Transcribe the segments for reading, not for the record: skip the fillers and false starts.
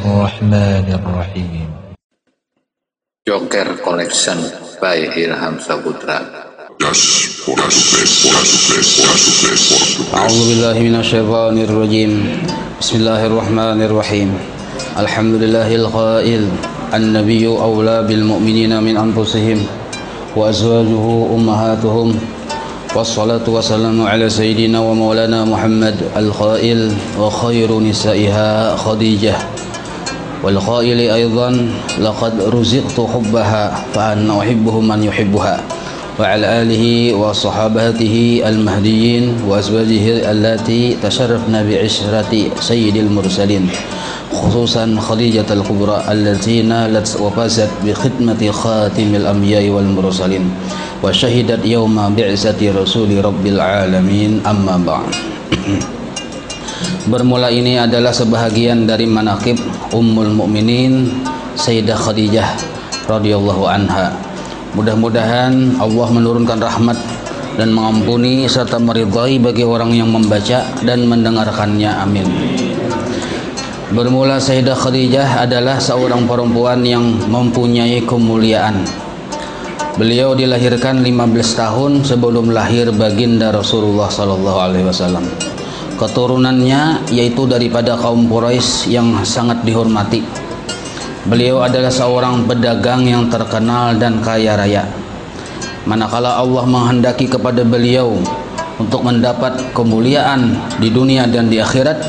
Bismillahirrahmanirrahim. Joker Collection by Ilham Saputra. A'udzu billahi minasyaitonir rajim. Bismillahirrahmanirrahim. Alhamdulillahil qail an-nabiyyu awla bil mu'minina min anfusihim wa azwajuhu ummahatuhum. Wassalatu wassalamu ala sayyidina wa maulana Muhammad al-qail wa khairu nisa'iha Khadijah wal qaili aidan laqad ruziqtu hubbaha fa anna uhibbuhu man yuhibbuha wa ala alihi wa sahabatihi al-mahdiyyin wa azwajihi allati tasharrafna bi ishrati sayyidil mursalin khususan Khadijah al-Kubra allati nalat wa fazat bi khidmati khatimil anbiya'i wal mursalin wa syahidat yawma bi'sati rasuli rabbil alamin amma ba'd. Bermula ini adalah sebahagian dari manaqib Ummul Mukminin Sayyidah Khadijah radhiyallahu anha. Mudah-mudahan Allah menurunkan rahmat dan mengampuni serta meridhai bagi orang yang membaca dan mendengarkannya, amin. Bermula Sayyidah Khadijah adalah seorang perempuan yang mempunyai kemuliaan. Beliau dilahirkan 15 tahun sebelum lahir baginda Rasulullah sallallahu alaihi wasallam. Keturunannya yaitu daripada kaum Quraisy yang sangat dihormati. Beliau adalah seorang pedagang yang terkenal dan kaya raya. Manakala Allah menghendaki kepada beliau untuk mendapat kemuliaan di dunia dan di akhirat,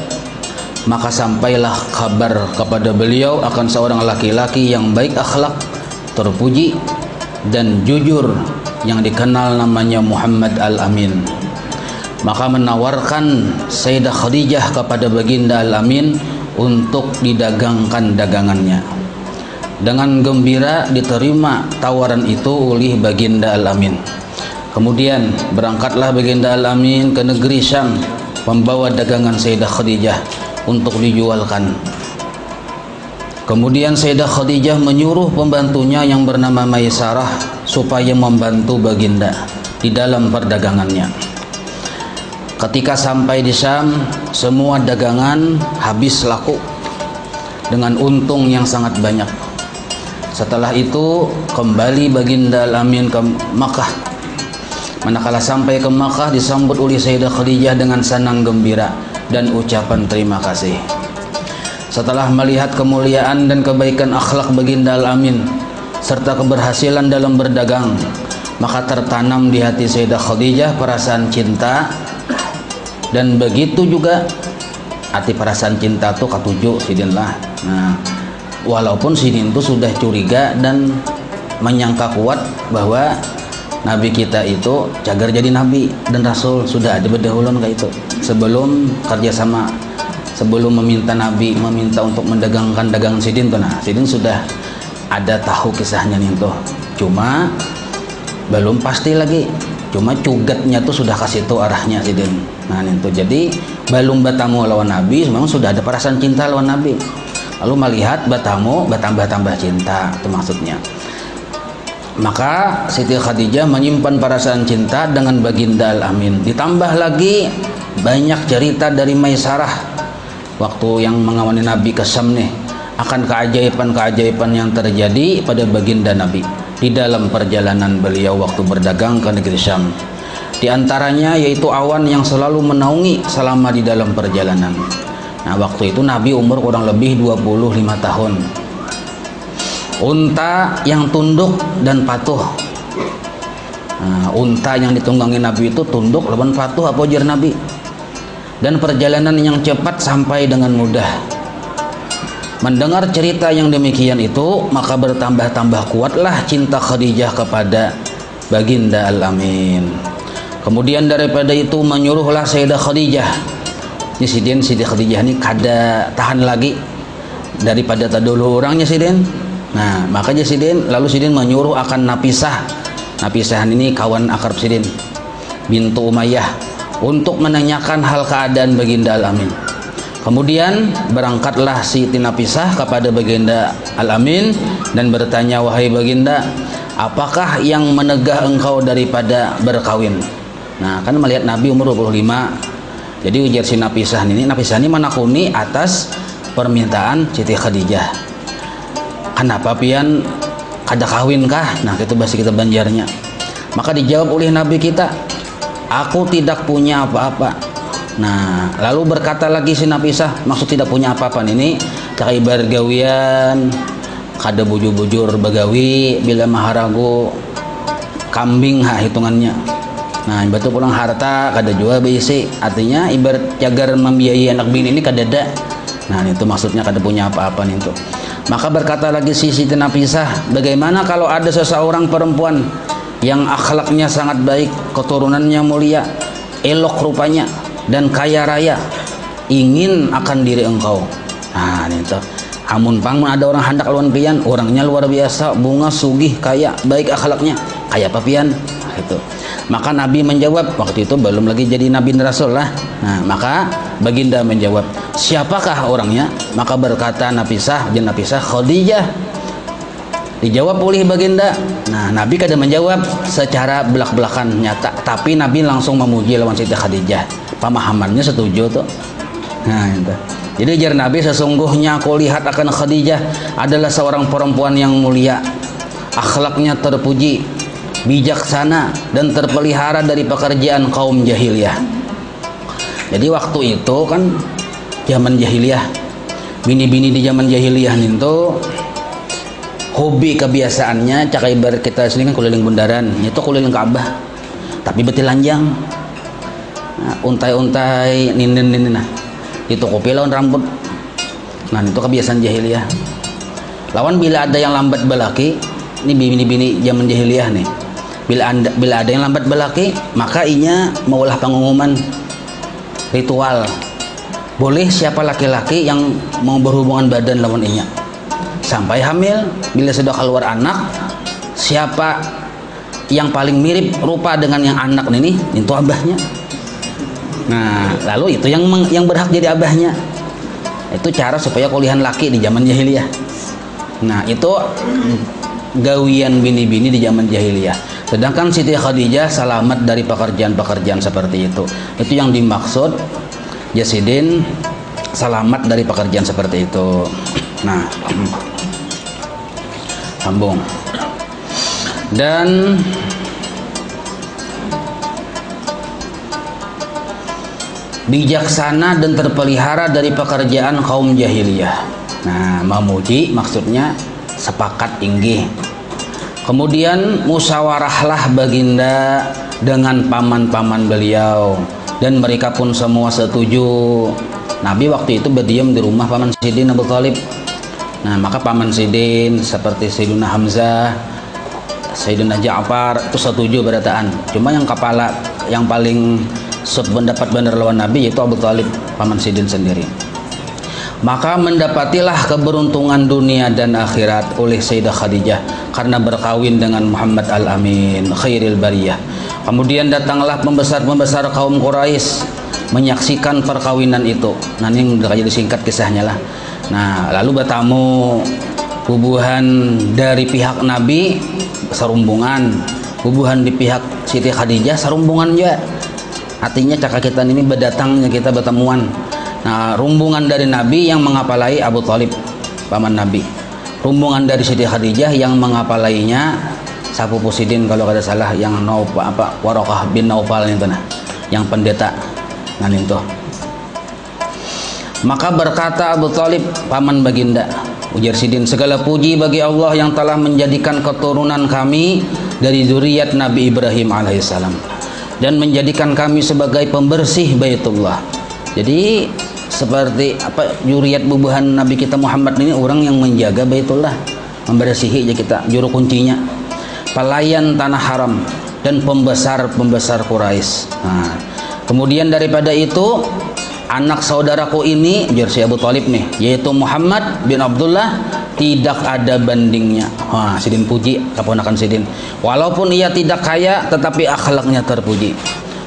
maka sampailah kabar kepada beliau akan seorang laki-laki yang baik akhlak, terpuji dan jujur yang dikenal namanya Muhammad Al-Amin. Maka menawarkan Sayyidah Khadijah kepada baginda Al-Amin untuk didagangkan dagangannya. Dengan gembira diterima tawaran itu oleh baginda Al-Amin. Kemudian berangkatlah baginda Al-Amin ke negeri Syam membawa dagangan Sayyidah Khadijah untuk dijualkan. Kemudian Sayyidah Khadijah menyuruh pembantunya yang bernama Maisarah supaya membantu baginda di dalam perdagangannya. Ketika sampai di Syam, semua dagangan habis laku dengan untung yang sangat banyak. Setelah itu kembali baginda Al-Amin ke Makkah. Manakala sampai ke Makkah disambut oleh Sayyidah Khadijah dengan senang gembira dan ucapan terima kasih. Setelah melihat kemuliaan dan kebaikan akhlak baginda Al-Amin serta keberhasilan dalam berdagang, maka tertanam di hati Sayyidah Khadijah perasaan cinta. Dan begitu juga hati perasaan cinta itu ketujuh sidin lah. Nah, walaupun sidin itu sudah curiga dan menyangka kuat bahwa Nabi kita itu cagar jadi Nabi dan Rasul, sudah ada berdahuluan kayak itu. Sebelum kerjasama, sebelum meminta Nabi meminta untuk mendagangkan dagangan sidin tuh, nah sidin sudah ada tahu kisahnya nih tuh. Cuma belum pasti lagi. Cuma cugatnya tuh sudah kasih tuh arahnya sidin. Nah itu jadi belum batamu lawan Nabi, memang sudah ada perasaan cinta lawan Nabi. Lalu melihat batamu bertambah-tambah cinta, itu maksudnya. Maka Siti Khadijah menyimpan perasaan cinta dengan baginda Al-Amin. Ditambah lagi banyak cerita dari Maisarah waktu yang mengawani Nabi ke Syam nih, akan keajaiban-keajaiban yang terjadi pada baginda Nabi di dalam perjalanan beliau waktu berdagang ke negeri Syam. Di antaranya yaitu awan yang selalu menaungi selama di dalam perjalanan. Nah, waktu itu Nabi umur kurang lebih 25 tahun. Unta yang tunduk dan patuh. Nah, unta yang ditunggangi Nabi itu tunduk dan patuh apa ujar Nabi. Dan perjalanan yang cepat sampai dengan mudah. Mendengar cerita yang demikian itu, maka bertambah-tambah kuatlah cinta Khadijah kepada baginda Al-Amin. Kemudian daripada itu menyuruhlah Sayyidah Khadijah. Ini Siti Khadijah ini kada tahan lagi daripada tadulu orangnya sidin. Nah, makanya sidin lalu sidin menyuruh akan Nafisah. Nafisah ini kawan akrab sidin, bintu Umayyah, untuk menanyakan hal keadaan baginda Al-Amin. Kemudian berangkatlah Siti Nafisah kepada baginda Al-Amin dan bertanya, wahai baginda, apakah yang menegah engkau daripada berkawin? Nah, kan melihat Nabi umur 25. Jadi ujar si Nafisah ini menakuni atas permintaan Siti Khadijah. Kenapa pian kada kawin kah? Nah, itu bahasa kita Banjarnya. Maka dijawab oleh Nabi kita, aku tidak punya apa-apa. Nah, lalu berkata lagi si Nabi Isa, maksud tidak punya apa-apa ini cakai bergawian, kada bujur-bujur bagawi bila maharagu kambing hitungannya. Nah, ibarat pulang harta kada jual bisi, artinya ibarat jagar membiayai anak bini ini kada ada. Nah, itu maksudnya kada punya apa-apa nih itu. Maka berkata lagi si Siti Nafisah, bagaimana kalau ada seseorang perempuan yang akhlaknya sangat baik, keturunannya mulia, elok rupanya dan kaya raya, ingin akan diri engkau. Nah, itu. Amun pang ada orang hendak lawan pian, orangnya luar biasa, bunga sugih, kaya, baik akhlaknya, kaya apa pian? Itu. Maka Nabi menjawab, waktu itu belum lagi jadi Nabi dan Rasul lah. Nah, maka baginda menjawab, siapakah orangnya? Maka berkata Nafisah, Khadijah. Dijawab oleh baginda. Nah, Nabi kada menjawab secara belak-belakan nyata, tapi Nabi langsung memuji lawan Siti Khadijah. Pemahamannya setuju tuh. Nah, itu. Jadi jar Nabi, sesungguhnya aku lihat akan Khadijah adalah seorang perempuan yang mulia, akhlaknya terpuji, bijaksana dan terpelihara dari pekerjaan kaum jahiliyah. Jadi waktu itu kan zaman jahiliyah, bini-bini di zaman jahiliyah itu hobi kebiasaannya cakai ibarat kita sini kan keliling bundaran, itu keliling Ka'bah, tapi betil lanjang, nah, untai-untai ninin nah, itu kopi lawan rambut. Nah, itu kebiasaan jahiliyah. Lawan bila ada yang lambat balaki, ini bini-bini zaman jahiliyah nih. Bila ada yang lambat belaki, maka inya maulah pengumuman ritual. Boleh siapa laki-laki yang mau berhubungan badan lawan inya sampai hamil. Bila sudah keluar anak, siapa yang paling mirip rupa dengan yang anak ini, itu abahnya. Nah, lalu itu yang berhak jadi abahnya. Itu cara supaya kuliahan laki di zaman jahiliyah. Nah, itu gawian bini-bini di zaman jahiliyah. Sedangkan Siti Khadijah selamat dari pekerjaan-pekerjaan seperti itu. Itu yang dimaksud Jasidin selamat dari pekerjaan seperti itu. Nah, sambung. Dan bijaksana dan terpelihara dari pekerjaan kaum jahiliyah. Nah, memuji maksudnya sepakat tinggi. Kemudian musyawarahlah baginda dengan paman-paman beliau dan mereka pun semua setuju. Nabi waktu itu berdiam di rumah paman Sidin Abu Thalib. Nah, maka paman Sidin seperti Sayyidina Hamzah, Sayyidina Ja'far itu setuju berataan. Cuma yang kepala yang paling sependapat benar lawan Nabi yaitu Abu Thalib, paman Sidin sendiri. Maka mendapatilah keberuntungan dunia dan akhirat oleh Sayyidah Khadijah karena berkawin dengan Muhammad Al-Amin khairil bariyah. Kemudian datanglah pembesar-pembesar kaum Quraisy menyaksikan perkawinan itu. Nah, ini udah jadi singkat kisahnya lah. Nah, lalu bertamu bubuhan dari pihak Nabi serumbungan, bubuhan di pihak Siti Khadijah serumbungan juga. Artinya cakap kita ini berdatangnya kita bertemuan. Nah, rumbungan dari Nabi yang mengapalai Abu Thalib, paman Nabi. Rumbungan dari Siti Khadijah yang mengapalainya Sapu Pusidin kalau kada salah, yang Waraqah bin Naufal itu nah, yang pendeta. Nah, itu. Maka berkata Abu Thalib, paman baginda, ujar Sidin, segala puji bagi Allah yang telah menjadikan keturunan kami dari zuriat Nabi Ibrahim alaihissalam dan menjadikan kami sebagai pembersih Baitullah. Jadi seperti apa zuriat bubuhan Nabi kita Muhammad ini orang yang menjaga Baitullah, membersihi aja kita, juru kuncinya, pelayan tanah haram dan pembesar Quraisy. Nah, kemudian daripada itu anak saudaraku ini, Jersi Abu Thalib nih, yaitu Muhammad bin Abdullah, tidak ada bandingnya. Wah, Sidin puji keponakan Sidin. Walaupun ia tidak kaya, tetapi akhlaknya terpuji,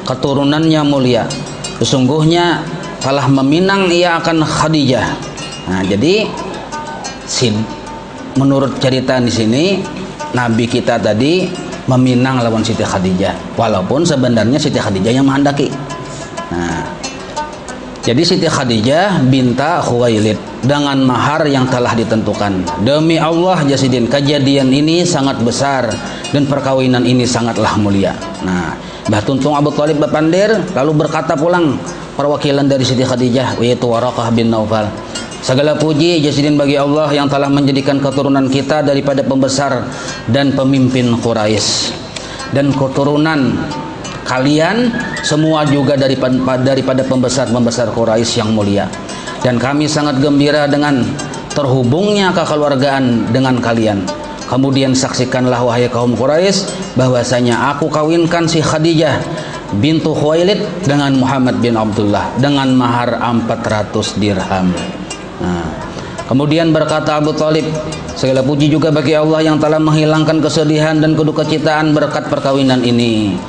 keturunannya mulia. Sesungguhnya telah meminang ia akan Khadijah. Nah, jadi menurut cerita di sini Nabi kita tadi meminang lawan Siti Khadijah, walaupun sebenarnya Siti Khadijah yang menghendaki. Nah, Jadi Siti Khadijah binta Khuwailid dengan mahar yang telah ditentukan. Demi Allah Jasidin, kejadian ini sangat besar dan perkawinan ini sangatlah mulia. Nah, Mbah Tuntung Abu Thalib Bapandir lalu berkata pulang perwakilan dari Siti Khadijah, yaitu Waraqah bin Naufal. Segala puji Jasidin bagi Allah yang telah menjadikan keturunan kita daripada pembesar dan pemimpin Quraisy, dan keturunan kalian semua juga daripada pembesar-pembesar Quraisy yang mulia. Dan kami sangat gembira dengan terhubungnya kekeluargaan dengan kalian. Kemudian saksikanlah wahai kaum Quraisy bahwasanya aku kawinkan si Khadijah bintu Khuwailid dengan Muhammad bin Abdullah dengan mahar 400 dirham. Nah, kemudian berkata Abu Thalib, segala puji juga bagi Allah yang telah menghilangkan kesedihan dan kedukacita berkat perkawinan ini.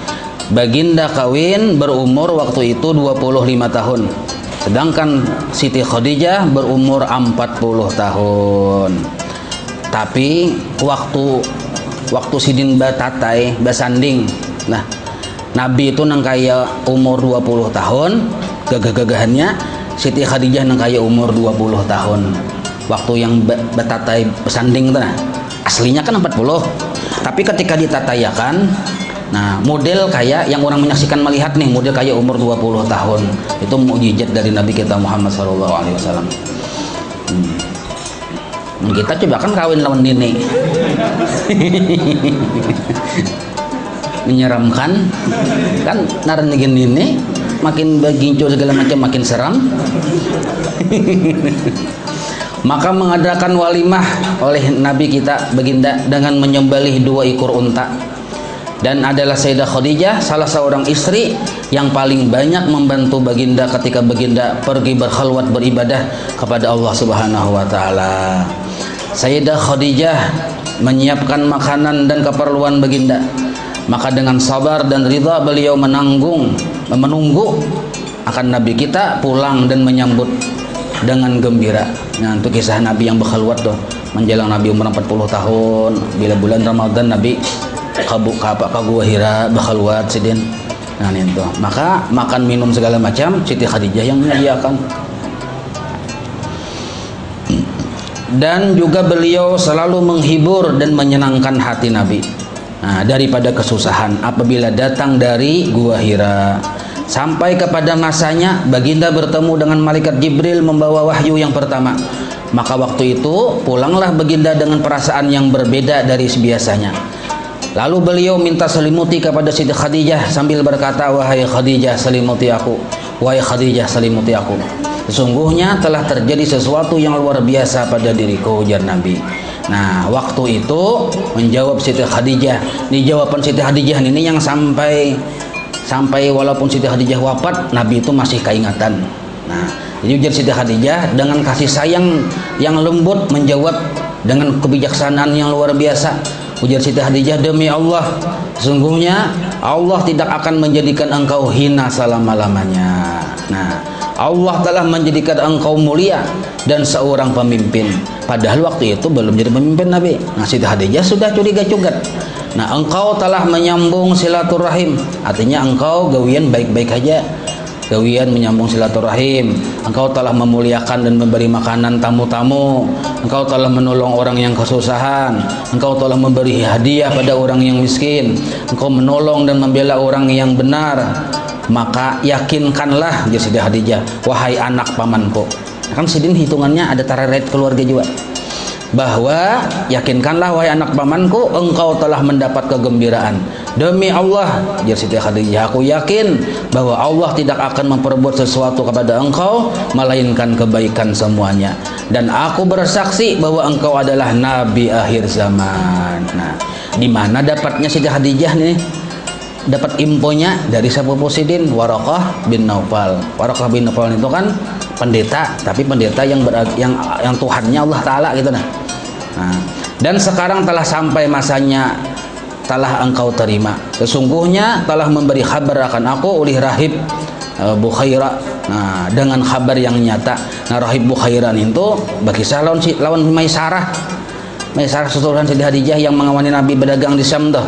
Baginda kawin berumur waktu itu 25 tahun, sedangkan Siti Khadijah berumur 40 tahun. Tapi waktu sidin batatai basanding, nah Nabi itu nang kaya umur 20 tahun, gagah-gagahannya Siti Khadijah nang kaya umur 20 tahun. Waktu yang batatai basanding itu, nah aslinya kan 40, tapi ketika ditatayakan, nah model kayak yang orang menyaksikan melihat nih, model kayak umur 20 tahun. Itu mukjizat dari Nabi kita Muhammad SAW. Kita coba kan kawin lawan nenek. Menyeramkan kan, naran gini makin beginco segala macam makin seram. Maka mengadakan walimah oleh Nabi kita baginda dengan menyembelih 2 ekor unta. Dan adalah Sayyidah Khadijah salah seorang istri yang paling banyak membantu baginda ketika baginda pergi berkhalwat beribadah kepada Allah Subhanahu wa taala. Sayyidah Khadijah menyiapkan makanan dan keperluan baginda. Maka dengan sabar dan ridha beliau menunggu akan Nabi kita pulang dan menyambut dengan gembira. Nah, untuk kisah Nabi yang berkhalwat tuh menjelang Nabi umur 40 tahun, bila bulan Ramadan Nabi ka Gua Hira berkhalwat sidin. Nah itu, maka makan minum segala macam Siti Khadijah yang menyediakan. Dan juga beliau selalu menghibur dan menyenangkan hati Nabi, nah, daripada kesusahan apabila datang dari Gua Hira. Sampai kepada masanya baginda bertemu dengan malaikat Jibril membawa wahyu yang pertama. Maka waktu itu pulanglah baginda dengan perasaan yang berbeda dari biasanya. Lalu beliau minta selimuti kepada Siti Khadijah sambil berkata, wahai Khadijah selimuti aku, wahai Khadijah selimuti aku. Sesungguhnya telah terjadi sesuatu yang luar biasa pada diriku, ujar Nabi. Nah, waktu itu menjawab Siti Khadijah. Di jawaban Siti Khadijah ini yang sampai walaupun Siti Khadijah wafat, Nabi itu masih keingatan. Nah, jadi ujar Siti Khadijah dengan kasih sayang yang lembut menjawab dengan kebijaksanaan yang luar biasa. Ujar Siti Khadijah, demi Allah, sesungguhnya Allah tidak akan menjadikan engkau hina selama-lamanya. Nah, Allah telah menjadikan engkau mulia dan seorang pemimpin. Padahal waktu itu belum jadi pemimpin Nabi. Nah, Siti Khadijah sudah curiga-cugat. Nah, engkau telah menyambung silaturahim, artinya engkau gawian baik-baik aja, gawian menyambung silaturahim. Engkau telah memuliakan dan memberi makanan tamu-tamu. Engkau telah menolong orang yang kesusahan. Engkau telah memberi hadiah pada orang yang miskin. Engkau menolong dan membela orang yang benar. Maka yakinkanlah, jadi Siti Khadijah, wahai anak pamanku. Kan sidin hitungannya ada tararet keluarga juga. Bahwa yakinkanlah wahai anak pamanku, engkau telah mendapat kegembiraan. Demi Allah, jadi Siti Khadijah, aku yakin bahwa Allah tidak akan memperbuat sesuatu kepada engkau melainkan kebaikan semuanya. Dan aku bersaksi bahwa engkau adalah nabi akhir zaman. Nah, di mana dapatnya Siti Khadijah nih? Dapat infonya dari sepupu sidin Waraqah bin Naufal. Waraqah bin Naufal itu kan pendeta, tapi pendeta yang Tuhannya Allah Ta'ala gitu nah. Dan sekarang telah sampai masanya telah engkau terima. Sesungguhnya telah memberi kabar akan aku oleh rahib Bukhaira. Nah, dengan kabar yang nyata. Nah, rahib Bukhairan itu berkisah lawan Maisarah. Maisarah sesuruhan Siti Khadijah yang mengawani Nabi berdagang di Syam tuh.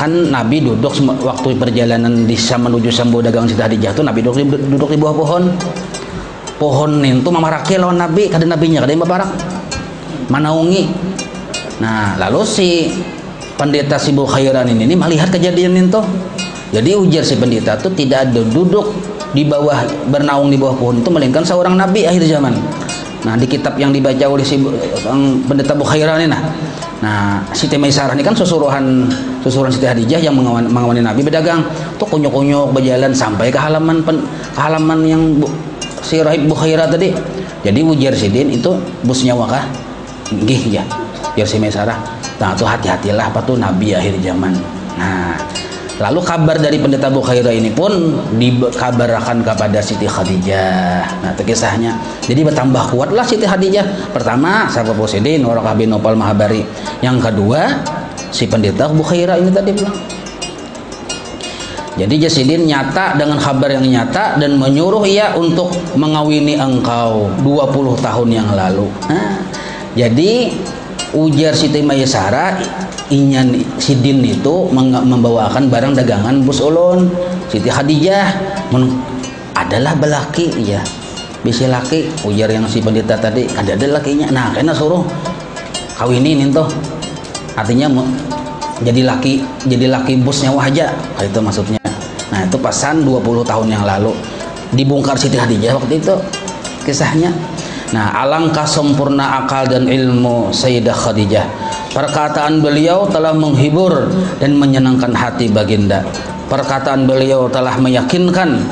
Kan Nabi duduk waktu perjalanan di Syam menuju Sambu dagang Siti Khadijah tuh Nabi duduk di bawah pohon. Pohon itu mamarake lawan Nabi, kada nabinya kada yang baparak. Manaungi. Nah, lalu si pendeta si Bukhairan ini melihat kejadian itu. Jadi ujar si pendeta itu tidak ada duduk di bawah bernaung di bawah pohon itu melainkan seorang nabi akhir zaman. Nah, di kitab yang dibaca oleh si pendeta Bukhairan ini nah Siti Maisarah ini kan susuruhan Siti Khadijah yang mengawani Nabi berdagang. Tuh kunyuk-kunyuk berjalan sampai ke halaman yang si Rahib Bukhairah tadi. Jadi ujar sidin itu bus nyawa kah? Nggih ya. Ujar si Maisarah. Nah, tuh hati-hatilah apa tuh nabi akhir zaman. Nah, lalu kabar dari pendeta Bukhairah ini pun dikabarkan kepada Siti Khadijah. Nah, itu kisahnya. Jadi bertambah kuatlah Siti Khadijah. Pertama, sahabat Posidin, Warakah bin Nopal Mahabari. Yang kedua, si pendeta Bukhairah ini tadi bilang. Jadi Jasidin nyata dengan kabar yang nyata dan menyuruh ia untuk mengawini engkau 20 tahun yang lalu. Nah, jadi ujar Siti Maisarah inyan Sidin itu membawakan barang dagangan bus ulun. Siti Khadijah adalah belaki ya. Bisa laki ujar yang si pendeta tadi ada lakinya. Nah, kena suruh kawinin itu. Artinya jadi laki bus nyawa aja. Itu maksudnya. Nah, itu pasan 20 tahun yang lalu dibongkar Siti Khadijah waktu itu kisahnya. Nah, alangkah sempurna akal dan ilmu Sayyidah Khadijah. Perkataan beliau telah menghibur dan menyenangkan hati baginda. Perkataan beliau telah meyakinkan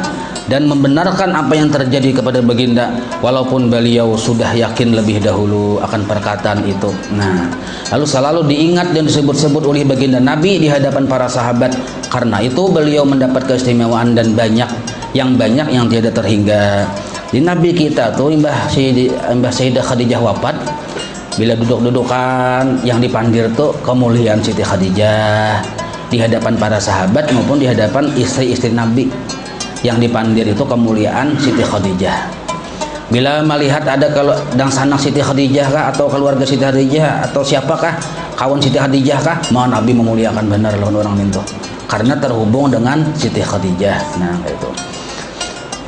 dan membenarkan apa yang terjadi kepada baginda, walaupun beliau sudah yakin lebih dahulu akan perkataan itu. Nah, lalu selalu diingat dan disebut-sebut oleh baginda Nabi di hadapan para sahabat. Karena itu beliau mendapat keistimewaan dan banyak yang tiada terhingga. Di Nabi kita tuh Mbah Sayyidah Khadijah wafat, bila duduk-dudukan yang dipandir tuh kemuliaan Siti Khadijah di hadapan para sahabat maupun di hadapan istri-istri Nabi. Yang dipandir itu kemuliaan Siti Khadijah. Bila melihat ada kalau dang sanak Siti Khadijah kah atau keluarga Siti Khadijah atau siapakah kawan Siti Khadijah kah, mau Nabi memuliakan benar lawan orang itu karena terhubung dengan Siti Khadijah. Nah, itu.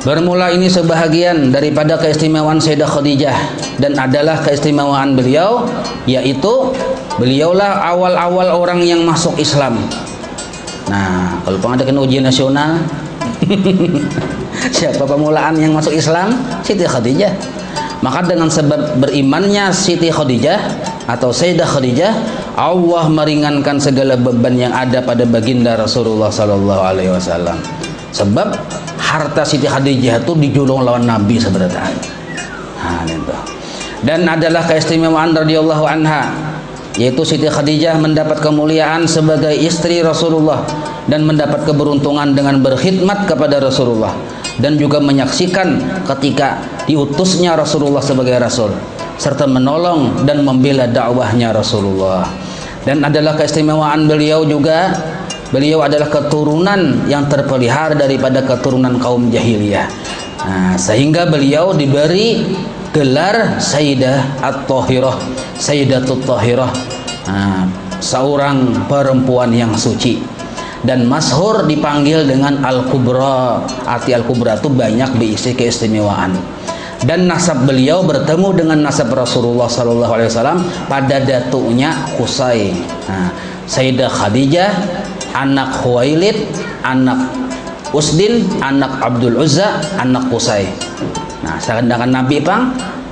Bermula ini sebahagian daripada keistimewaan Sayyidah Khadijah dan adalah keistimewaan beliau, yaitu beliaulah awal-awal orang yang masuk Islam. Nah, kalau pengadakan ujian nasional siapa pemulaan yang masuk Islam? Siti Khadijah. Maka dengan sebab berimannya Siti Khadijah atau Sayyidah Khadijah, Allah meringankan segala beban yang ada pada baginda Rasulullah sallallahu alaihi wasallam. Sebab harta Siti Khadijah itu dijulung lawan Nabi sebenarnya. Nah, itu. Dan adalah keistimewaan radhiyallahu anha, yaitu Siti Khadijah mendapat kemuliaan sebagai istri Rasulullah dan mendapat keberuntungan dengan berkhidmat kepada Rasulullah dan juga menyaksikan ketika diutusnya Rasulullah sebagai Rasul serta menolong dan membela dakwahnya Rasulullah. Dan adalah keistimewaan beliau juga, beliau adalah keturunan yang terpelihara daripada keturunan kaum jahiliyah. Nah, sehingga beliau diberi gelar Sayyidah At-Tahirah, Sayyidatut Tahirah, seorang perempuan yang suci. Dan masyhur dipanggil dengan Al-Kubra. Arti Al-Kubra itu banyak berisi keistimewaan. Dan nasab beliau bertemu dengan nasab Rasulullah SAW pada datuknya Qusay. Nah, Sayyidah Khadijah anak Khuwailid, anak Usdin, anak Abdul Uzza, anak Qusay. Nah, sedangkan Nabi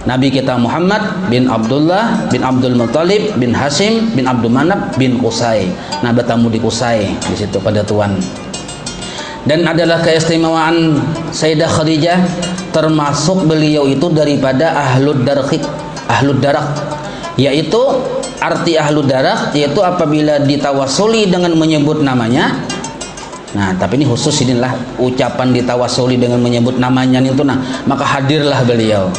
Nabi kita Muhammad bin Abdullah bin Abdul Muttalib bin Hashim bin Abdul Manab bin Qusay. Nah, bertemu di Qusay di situ pada tuan. Dan adalah keistimewaan Sayyidah Khadijah, termasuk beliau itu daripada ahlud darak, yaitu arti ahlud darak yaitu apabila ditawasuli dengan menyebut namanya. Nah, tapi ini khusus inilah ucapan ditawasuli dengan menyebut namanya itu, nah maka hadirlah beliau.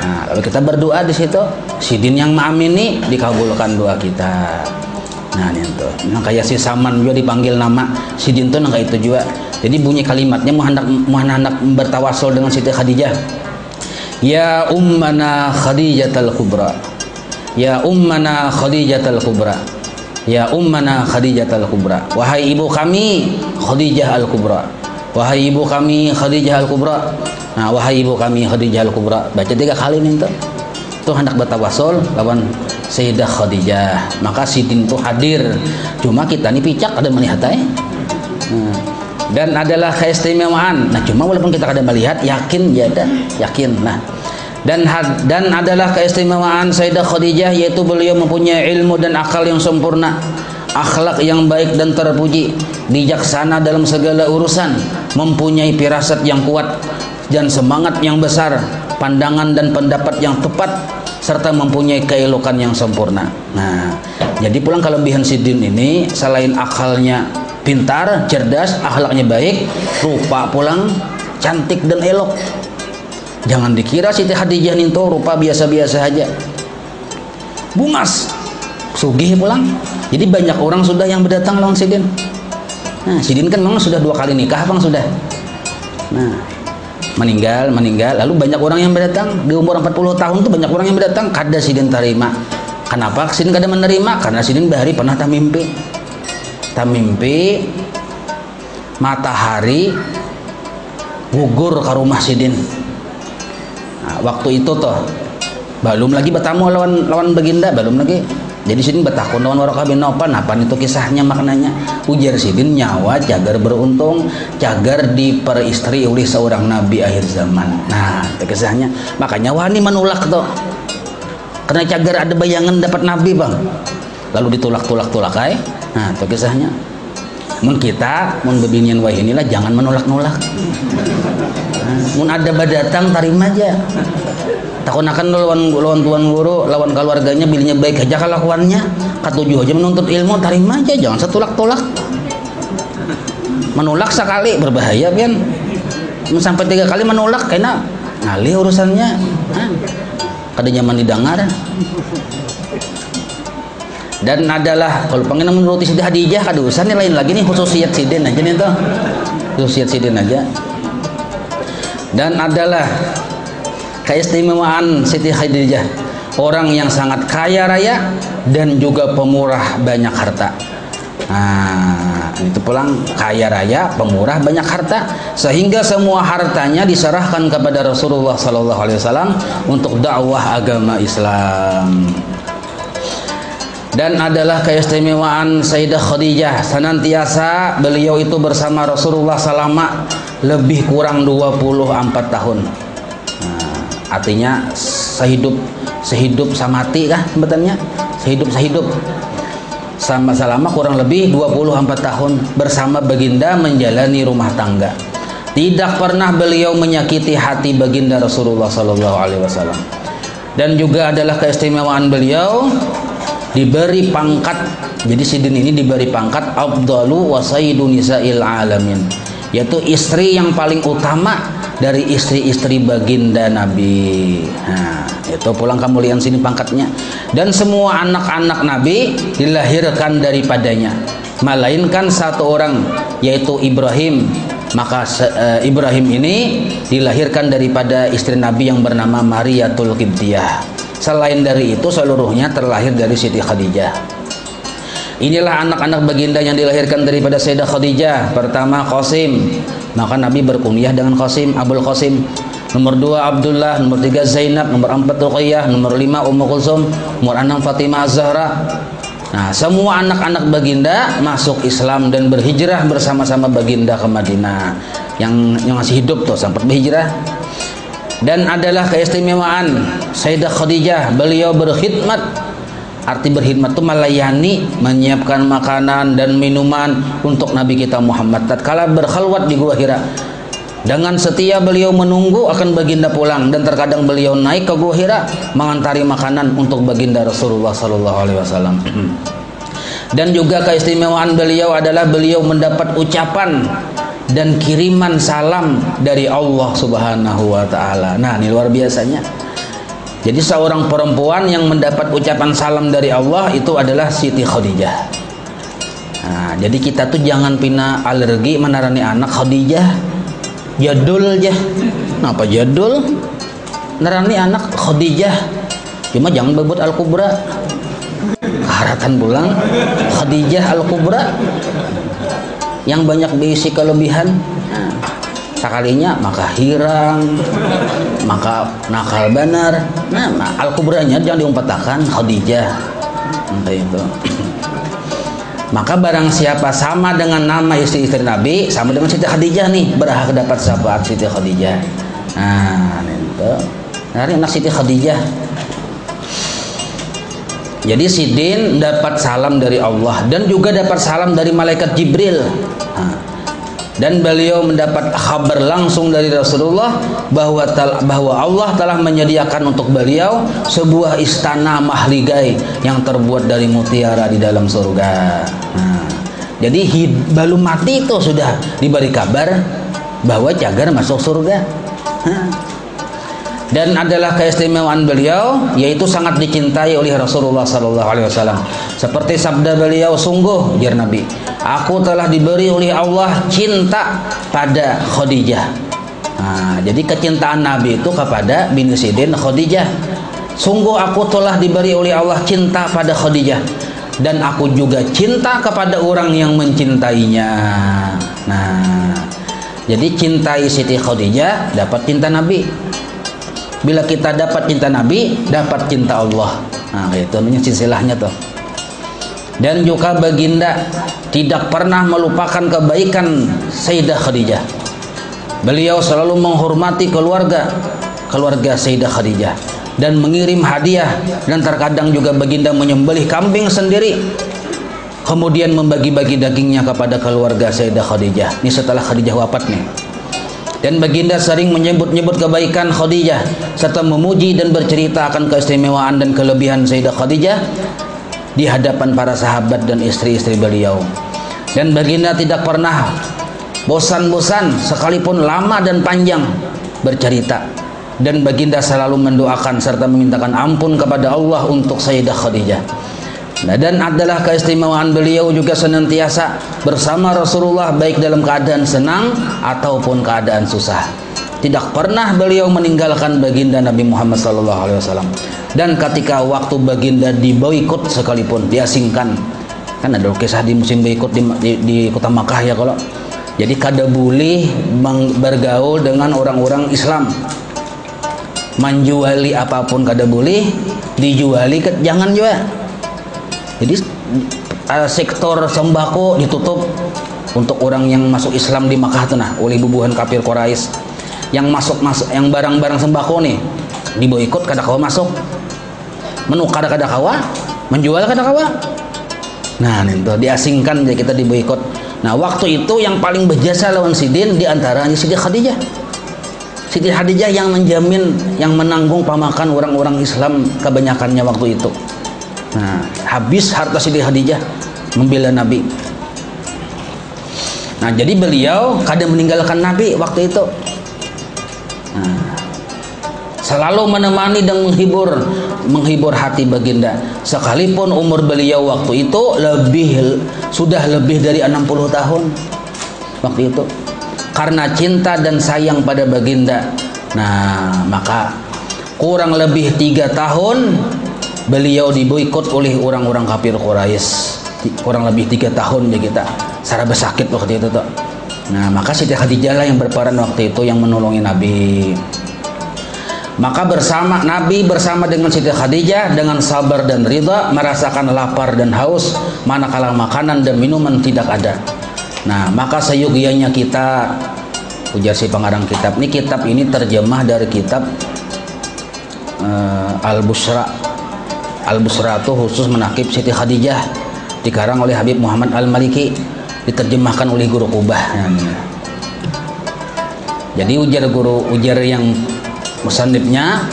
Nah, lalu kita berdoa di situ, sidin yang ma'amini dikabulkan doa kita. Nah, itu. Nah, kayak si Saman juga dipanggil nama sidin itu, nah kayak itu juga. Jadi bunyi kalimatnya mau hendak bertawasul dengan Siti Khadijah. Ya ummana Khadijatul Kubra. Ya ummana Khadijatul Kubra. Ya ummana Khadijah al-Kubra. Wahai ibu kami Khadijah al-Kubra. Wahai ibu kami Khadijah al-Kubra. Nah, wahai ibu kami Khadijah al-Kubra. Baca 3 kali nih tuh. Tuh hendak bertawasul lawan Sayyidah Khadijah. Maka sidin tuh hadir. Cuma kita nih picak ada melihat dan adalah keistimewaan. Nah, cuma walaupun kita kada melihat, yakin ya ada, yakin. Nah, dan adalah keistimewaan Sayyidah Khadijah yaitu beliau mempunyai ilmu dan akal yang sempurna, akhlak yang baik dan terpuji, bijaksana dalam segala urusan, mempunyai firasat yang kuat dan semangat yang besar, pandangan dan pendapat yang tepat, serta mempunyai keelokan yang sempurna. Nah, jadi pulang kelebihan Sidin ini selain akalnya pintar, cerdas, akhlaknya baik, rupa pulang cantik dan elok. Jangan dikira Siti Khadijah itu rupa biasa-biasa aja, bungas, sugih pulang. Jadi banyak orang sudah yang berdatang lawan Sidin. Nah, Sidin kan memang sudah 2 kali nikah bang sudah. Nah, meninggal, lalu banyak orang yang berdatang di umur 40 tahun tuh banyak orang yang berdatang. Kada Sidin terima. Kenapa Sidin kada menerima? Karena Sidin bahari pernah tamimpi matahari gugur ke rumah Sidin. Nah, waktu itu toh belum lagi bertamu lawan baginda, belum lagi. Jadi Sidin bertakun lawan Waraqah bin Naufal. Apa itu kisahnya, maknanya? Ujar Sidin, nyawa cagar beruntung, cagar diperistri oleh seorang nabi akhir zaman. Nah, itu kisahnya. Makanya wani menolak toh. Karena cagar ada bayangan dapat nabi bang. Lalu ditolak-tolak Nah, itu kisahnya. Mun kita, mun bebinian wah inilah jangan menolak-nolak. Mun ada badatang tarima aja. Takon akan lawan tuan guru, lawan keluarganya bilnya baik aja kelakuannya. Katujuh aja menuntut ilmu, tarima aja, jangan setolak-tolak. Menolak sekali berbahaya kan. Sampai 3 kali menolak karena ngalih urusannya. Kada nyaman didengar. Dan adalah kalau pengen menuruti Siti Khadijah kada usah nih, lain lagi nih khususiyat Sidin aja nih tuh, khususiyat Sidin aja. Dan adalah keistimewaan Siti Khadijah, orang yang sangat kaya raya dan juga pemurah banyak harta. Nah, itu pulang kaya raya, pemurah banyak harta, sehingga semua hartanya diserahkan kepada Rasulullah SAW untuk dakwah agama Islam. Dan adalah keistimewaan Sayyidah Khadijah, senantiasa beliau itu bersama Rasulullah selama lebih kurang 24 tahun. Nah, artinya sehidup samati kah sebetulnya, sehidup sama selama kurang lebih 24 tahun bersama baginda menjalani rumah tangga. Tidak pernah beliau menyakiti hati baginda Rasulullah SAW. Dan juga adalah keistimewaan beliau diberi pangkat. Jadi Sidin ini diberi pangkat afdalu wa sayyidu nisa'il alamin, yaitu istri yang paling utama dari istri-istri baginda Nabi. Nah, itu pulang kemuliaan sini pangkatnya. Dan semua anak-anak Nabi dilahirkan daripadanya, melainkan satu orang yaitu Ibrahim. Maka Ibrahim ini dilahirkan daripada istri Nabi yang bernama Mariyatul Qibtiyah. Selain dari itu seluruhnya terlahir dari Siti Khadijah. Inilah anak-anak baginda yang dilahirkan daripada Sayyidah Khadijah. Pertama Qasim, maka Nabi berkunyah dengan Qasim, Abul Qasim. Nomor 2 Abdullah, nomor 3 Zainab, nomor 4 Ruqayyah, nomor 5 Ummu Kulsum, nomor 6 Fatimah Az-Zahra. Nah, semua anak-anak baginda masuk Islam dan berhijrah bersama-sama baginda ke Madinah. Yang masih hidup tuh sempat berhijrah. Dan adalah keistimewaan Sayyidah Khadijah, beliau berkhidmat. Arti berkhidmat itu melayani, menyiapkan makanan dan minuman untuk Nabi kita Muhammad tatkala berkhalwat di Gua Hira. Dengan setia beliau menunggu akan baginda pulang, dan terkadang beliau naik ke Gua Hira mengantari makanan untuk baginda Rasulullah SAW. Dan juga keistimewaan beliau adalah beliau mendapat ucapan dan kiriman salam dari Allah Subhanahu wa Ta'ala. Nah, ini luar biasanya. Jadi seorang perempuan yang mendapat ucapan salam dari Allah itu adalah Siti Khadijah. Nah, jadi kita tuh jangan pina alergi menarani anak Khadijah. Jadul aja. Kenapa jadul? Narani anak Khadijah. Cuma jangan bebut Al-Kubra. haratan pulang Khadijah Al-Kubra yang banyak berisi kelebihan. Sekalinya maka hirang, maka nakal benar. Nah, Al-Kubranya jangan diumpetakan Khadijah. Itu. Maka barang siapa sama dengan nama istri-istri Nabi, sama dengan Siti Khadijah nih, berhak dapat syafaat Siti Khadijah. Nah, itu. Dari anak Siti Khadijah. Jadi Sidin dapat salam dari Allah dan juga dapat salam dari malaikat Jibril. Dan beliau mendapat kabar langsung dari Rasulullah bahwa Allah telah menyediakan untuk beliau sebuah istana mahligai yang terbuat dari mutiara di dalam surga. Jadi belum mati itu sudah diberi kabar bahwa Cagar masuk surga. Dan adalah keistimewaan beliau, yaitu sangat dicintai oleh Rasulullah SAW. Seperti sabda beliau, sungguh, jar Nabi, aku telah diberi oleh Allah cinta pada Khadijah. Nah, jadi kecintaan Nabi itu kepada bini Sidin Khadijah. Sungguh aku telah diberi oleh Allah cinta pada Khadijah, dan aku juga cinta kepada orang yang mencintainya. Nah, jadi cintai Siti Khadijah dapat cinta Nabi. Bila kita dapat cinta Nabi, dapat cinta Allah. Nah, itu namanya silsilahnya tuh. Dan juga baginda tidak pernah melupakan kebaikan Sayyidah Khadijah. Beliau selalu menghormati keluarga Sayyidah Khadijah dan mengirim hadiah, dan terkadang juga baginda menyembelih kambing sendiri, kemudian membagi-bagi dagingnya kepada keluarga Sayyidah Khadijah. Ini setelah Khadijah wafat nih. Dan baginda sering menyebut-nyebut kebaikan Khadijah serta memuji dan bercerita akan keistimewaan dan kelebihan Sayyidah Khadijah di hadapan para sahabat dan istri-istri beliau. Dan baginda tidak pernah bosan-bosan sekalipun lama dan panjang bercerita. Dan baginda selalu mendoakan serta memintakan ampun kepada Allah untuk Sayyidah Khadijah. Nah, dan adalah keistimewaan beliau juga senantiasa bersama Rasulullah baik dalam keadaan senang ataupun keadaan susah. Tidak pernah beliau meninggalkan baginda Nabi Muhammad SAW. Dan ketika waktu baginda diboikot sekalipun, diasingkan, kan ada kisah di musim boikot di kota Makkah ya kalau. Jadi kada boleh bergaul dengan orang-orang Islam. Menjuali apapun kada boleh, dijuali jangan juga. Jadi sektor sembako ditutup untuk orang yang masuk Islam di Makkah tuh nah oleh bubuhan kafir Quraisy. Yang masuk yang barang-barang sembako nih diboikot, kada kawa masuk. Menu kada kawa, menjual kada kawa. Nah, itu diasingkan jadi kita diboikot. Nah, waktu itu yang paling berjasa lawan Sidin di antaranya Siti Khadijah. Siti Khadijah yang menjamin, yang menanggung pamakan orang-orang Islam kebanyakannya waktu itu. Nah, habis harta Siti Khadijah membela Nabi. Nah, jadi beliau kadang meninggalkan Nabi waktu itu. Nah, selalu menemani dan menghibur hati baginda. Sekalipun umur beliau waktu itu sudah lebih dari 60 tahun waktu itu. Karena cinta dan sayang pada baginda. Nah, maka kurang lebih 3 tahun beliau diboikot oleh orang-orang kafir Quraisy. Kurang lebih 3 tahun ya kita secara bersakit waktu itu tuh. Nah, maka Siti Khadijah lah yang berperan waktu itu yang menolongi Nabi. Maka Nabi bersama dengan Siti Khadijah dengan sabar dan ridha merasakan lapar dan haus manakala makanan dan minuman tidak ada. Nah, maka seyogianya kita, ujar si pengarang kitab ini terjemah dari kitab Al-Busra. Al-Busra itu khusus menakib Siti Khadijah, dikarang oleh Habib Muhammad Al-Maliki, diterjemahkan oleh guru Qubah. Jadi ujar yang musannifnya,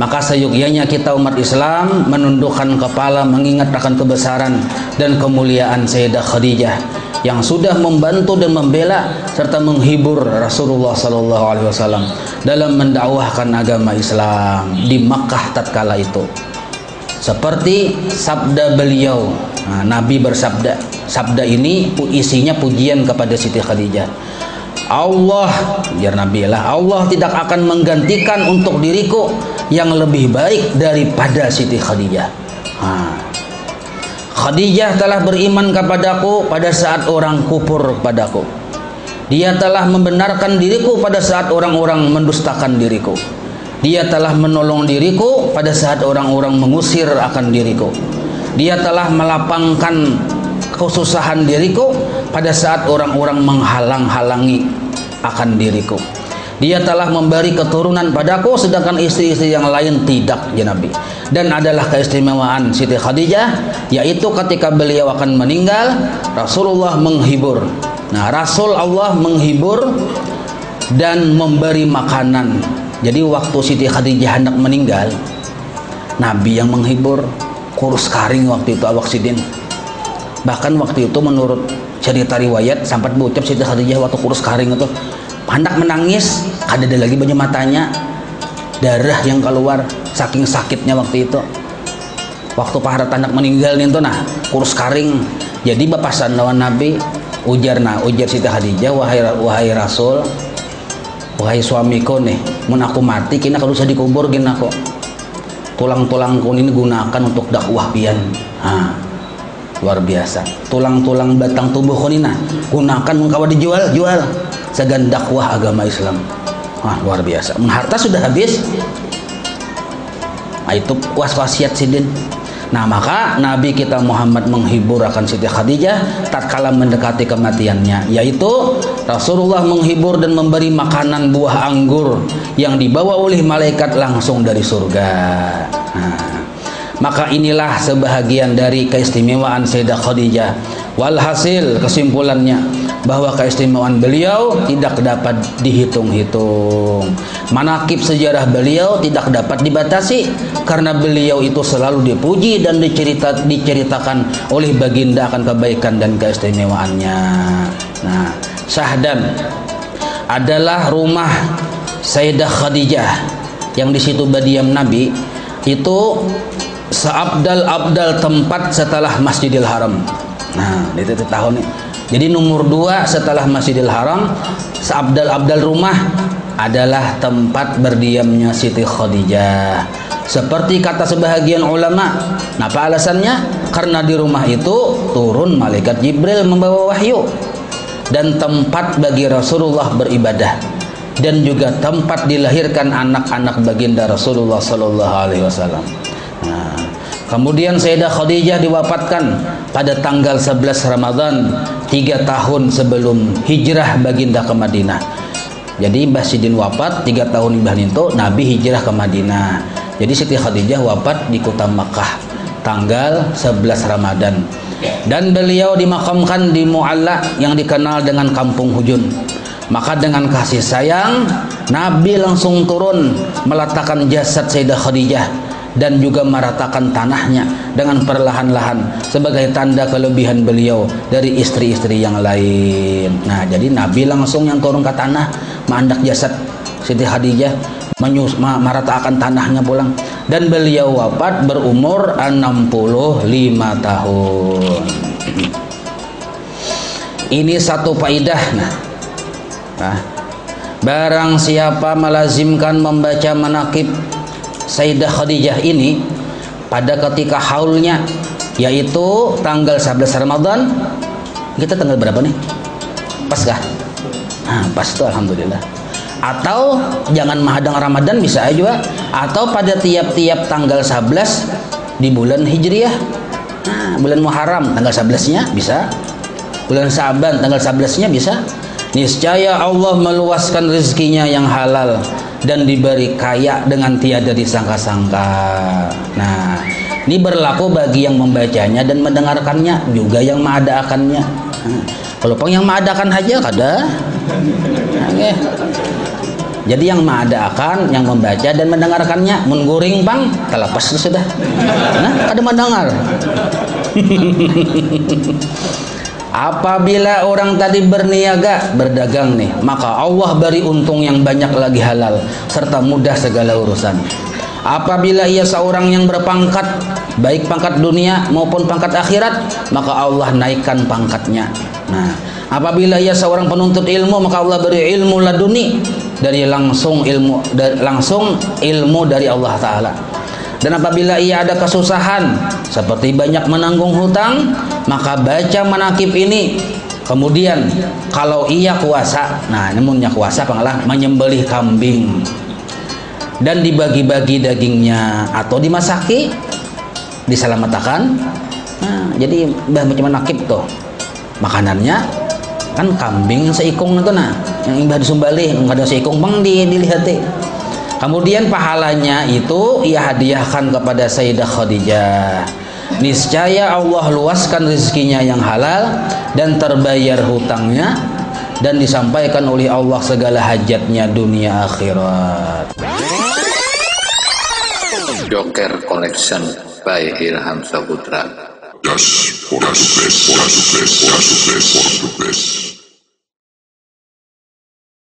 maka seyogyanya kita umat Islam menundukkan kepala mengingat akan kebesaran dan kemuliaan Sayyidah Khadijah yang sudah membantu dan membela serta menghibur Rasulullah SAW dalam mendakwahkan agama Islam di Makkah tatkala itu. Seperti sabda beliau, nah, Nabi bersabda, sabda ini isinya pujian kepada Siti Khadijah. Allah, biar Nabi lah, Allah tidak akan menggantikan untuk diriku yang lebih baik daripada Siti Khadijah. Khadijah telah beriman kepadaku pada saat orang kufur kepadaku. Dia telah membenarkan diriku pada saat orang-orang mendustakan diriku. Dia telah menolong diriku pada saat orang-orang mengusir akan diriku. Dia telah melapangkan kesusahan diriku pada saat orang-orang menghalang-halangi akan diriku. Dia telah memberi keturunan padaku sedangkan istri-istri yang lain tidak, ya Nabi. Dan adalah keistimewaan Siti Khadijah, yaitu ketika beliau akan meninggal, Rasulullah menghibur. Nah, Rasul Allah menghibur dan memberi makanan. Jadi waktu Siti Khadijah hendak meninggal, Nabi yang menghibur, kurus karing waktu itu awak sidin. Bahkan waktu itu menurut cerita riwayat sempat berucap Siti Khadijah waktu kurus karing itu hendak menangis, ada lagi banyak matanya, darah yang keluar saking sakitnya waktu itu. Waktu paharat anak meninggal nih tuh, nah kurus karing. Jadi bapasan lawan Nabi ujar Siti Khadijah, wahai Rasul, wahai suamiku nih, mun aku mati kina kalau usah dikubur gina kok. Tulang-tulangku ini gunakan untuk dakwah pian. Luar biasa. Tulang-tulang batang tubuhku ini nah gunakan mengkawa jual segan dakwah agama Islam. Luar biasa. Harta sudah habis. Itu wasiat sidin. Nah, maka Nabi kita Muhammad menghibur akan Siti Khadijah tatkala mendekati kematiannya, yaitu Rasulullah menghibur dan memberi makanan buah anggur yang dibawa oleh malaikat langsung dari surga. Maka inilah sebahagian dari keistimewaan Sayyidah Khadijah. Walhasil kesimpulannya bahwa keistimewaan beliau tidak dapat dihitung-hitung. Manakib sejarah beliau tidak dapat dibatasi karena beliau itu selalu dipuji dan diceritakan oleh baginda akan kebaikan dan keistimewaannya. Nah, Syahdan adalah rumah Sayyidah Khadijah yang di situ badiam Nabi itu seabdal-abdal tempat setelah Masjidil Haram. Nah, itu tahun ini. Jadi nomor 2 setelah Masjidil Haram, seabdal-abdal rumah adalah tempat berdiamnya Siti Khadijah. Seperti kata sebahagian ulama. Nah, apa alasannya? Karena di rumah itu turun malaikat Jibril membawa wahyu dan tempat bagi Rasulullah beribadah dan juga tempat dilahirkan anak-anak baginda Rasulullah sallallahu alaihi wasallam. Kemudian Sayyidah Khadijah diwafatkan pada tanggal 11 Ramadan 3 tahun sebelum hijrah baginda ke Madinah. Jadi Mbah Sidin wafat 3 tahun Mbah Ninto, Nabi hijrah ke Madinah. Jadi Siti Khadijah wafat di kota Makkah tanggal 11 Ramadan. Dan beliau dimakamkan di Mu'alla yang dikenal dengan Kampung Hujun. Maka dengan kasih sayang Nabi langsung turun meletakkan jasad Sayyidah Khadijah dan juga meratakan tanahnya dengan perlahan-lahan sebagai tanda kelebihan beliau dari istri-istri yang lain. Nah, jadi Nabi langsung yang turun ke tanah mandak jasad Siti Khadijah, meratakan tanahnya pulang, dan beliau wafat berumur 65 tahun. Ini satu faidah. Barang siapa melazimkan membaca manaqib Sayyidah Khadijah ini pada ketika haulnya, yaitu tanggal 11 Ramadan. Kita tanggal berapa nih? Pas kah? Pas tuh, alhamdulillah. Atau jangan mahadang Ramadan bisa aja, atau pada tiap-tiap tanggal 11 di bulan Hijriah. Bulan Muharram tanggal 11-nya bisa. Bulan Sa'ban tanggal 11-nya bisa. Niscaya Allah meluaskan rezekinya yang halal dan diberi kaya dengan tiada disangka-sangka. Nah, ini berlaku bagi yang membacanya dan mendengarkannya, juga yang mengadakannya. Kalau pang yang mengadakan aja kada. Jadi yang mengadakan, yang membaca dan mendengarkannya, mengguring pang, terlepas sudah. Nah, kada mendengar. Apabila orang tadi berniaga, berdagang nih, maka Allah beri untung yang banyak lagi halal serta mudah segala urusan. Apabila ia seorang yang berpangkat, baik pangkat dunia maupun pangkat akhirat, maka Allah naikkan pangkatnya. Nah, apabila ia seorang penuntut ilmu, maka Allah beri ilmu laduni, dari langsung ilmu dari Allah Ta'ala. Dan apabila ia ada kesusahan seperti banyak menanggung hutang, maka baca manakib ini. Kemudian kalau ia kuasa, nah ini punya kuasa pengalah menyembelih kambing dan dibagi-bagi dagingnya atau dimasaki, diselamatkan. Nah, jadi baca manakib tuh makanannya kan kambing yang seikung itu nah yang imbah disembelih nggak ada seikung bang dilihat. Kemudian pahalanya itu ia hadiahkan kepada Sayyidah Khadijah. Niscaya Allah luaskan rezekinya yang halal dan terbayar hutangnya dan disampaikan oleh Allah segala hajatnya dunia akhirat. Joker Collection by Ilham Saputra. Just for the best.